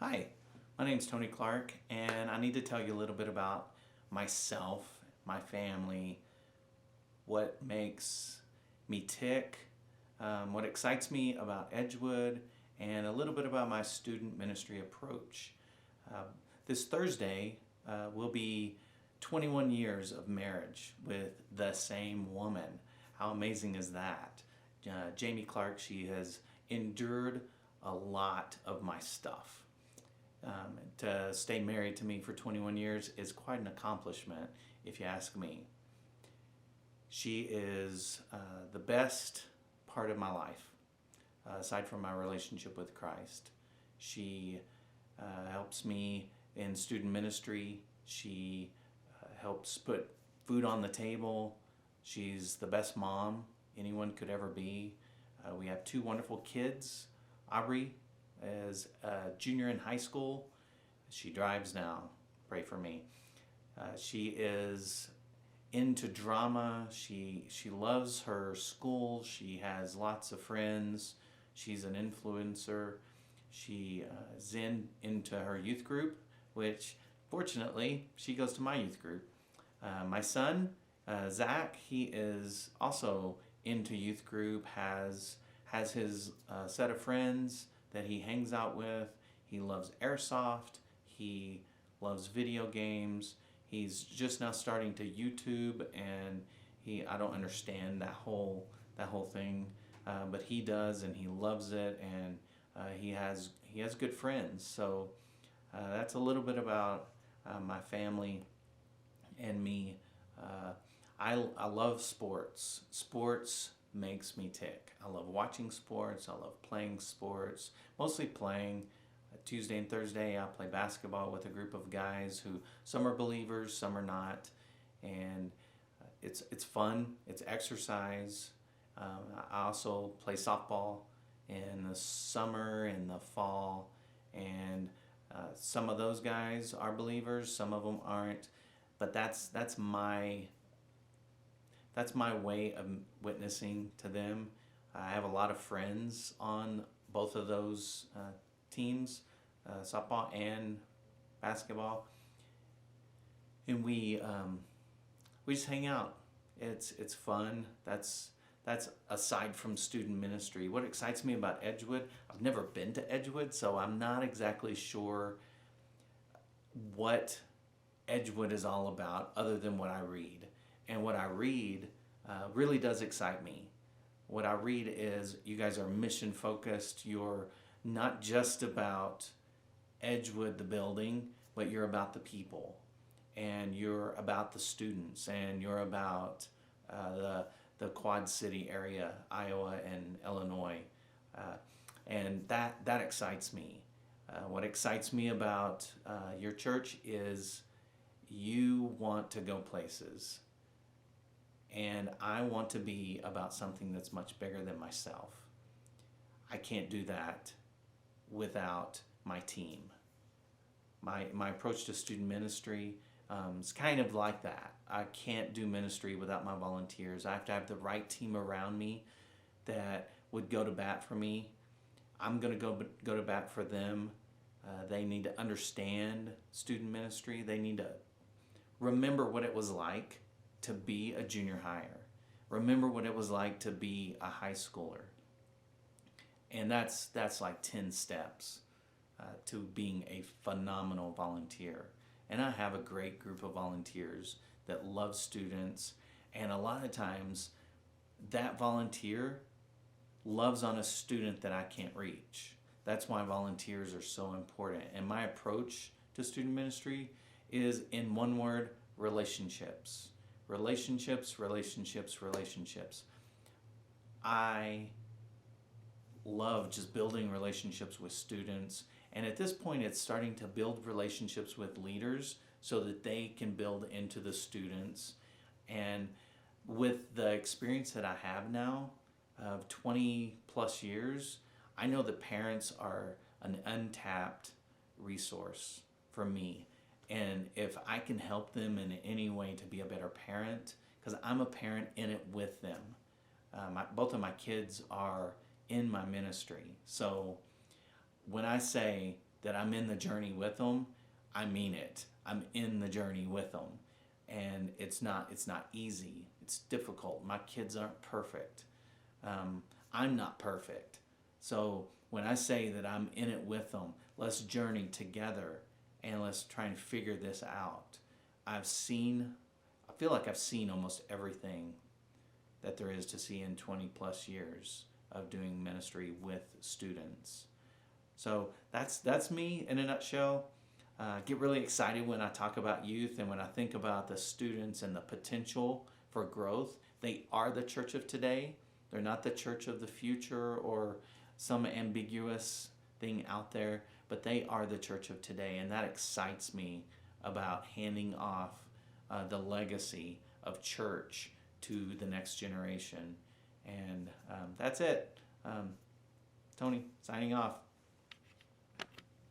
Hi, my name's Tony Clark, and I need to tell you a little bit about myself, my family, what makes me tick, what excites me about Edgewood, and a little bit about my student ministry approach. Uh, this Thursday will be 21 years of marriage with the same woman. How amazing is that? Jamie Clark, she has endured a lot of my stuff. To stay married to me for 21 years is quite an accomplishment, if you ask me. She is the best part of my life, aside from my relationship with Christ. She helps me in student ministry. She helps put food on the table. She's the best mom anyone could ever be. We have two wonderful kids. Aubrey is a junior in high school. She drives now. Pray for me. She is into drama. She loves her school. She has lots of friends. She's an influencer. She is into her youth group, which fortunately she goes to my youth group. My son, Zach, he is also into youth group, has his set of friends that he hangs out with. He loves airsoft. He loves video games. He's just now starting to YouTube, and I don't understand that whole thing, but he does, and he loves it, and he has good friends. So that's a little bit about my family and me. I love sports. Sports makes me tick. I love watching sports. I love playing sports. Mostly playing. Tuesday and Thursday I play basketball with a group of guys who some are believers, some are not, and it's fun. It's exercise. I also play softball in the summer and the fall, and some of those guys are believers, some of them aren't, but that's my way of witnessing to them. I have a lot of friends on both of those teams, softball and basketball, and we just hang out. It's fun. That's aside from student ministry. What excites me about Edgewood, I've never been to Edgewood, so I'm not exactly sure what Edgewood is all about other than what I read. And what I read really does excite me. What I read is you guys are mission focused. You're not just about Edgewood, the building, but you're about the people, and you're about the students, and you're about the Quad City area, Iowa and Illinois, and that excites me. What excites me about your church is you want to go places, and I want to be about something that's much bigger than myself. I can't do that without my team. My approach to student ministry is kind of like that. I can't do ministry without my volunteers. I have to have the right team around me that would go to bat for me. I'm going to go to bat for them. They need to understand student ministry. They need to remember what it was like to be a junior higher. Remember what it was like to be a high schooler. And that's like 10 steps to being a phenomenal volunteer. And I have a great group of volunteers that love students, and a lot of times that volunteer loves on a student that I can't reach. That's why volunteers are so important. And my approach to student ministry is, in one word, relationships. Relationships, relationships, relationships. I love just building relationships with students, and at this point it's starting to build relationships with leaders so that they can build into the students. And with the experience that I have now of 20 plus years, I know that parents are an untapped resource for me. And if I can help them in any way to be a better parent, because I'm a parent in it with them. Both of my kids are in my ministry. So when I say that I'm in the journey with them, I mean it. I'm in the journey with them. And it's not easy. It's difficult. My kids aren't perfect. I'm not perfect. So when I say that I'm in it with them, let's journey together and let's try and figure this out. I feel like I've seen almost everything that there is to see in 20 plus years of doing ministry with students. So that's me in a nutshell. Get really excited when I talk about youth and when I think about the students and the potential for growth. They are the church of today. They're not the church of the future or some ambiguous thing out there, but they are the church of today, and that excites me about handing off the legacy of church to the next generation. And that's it. Tony, signing off.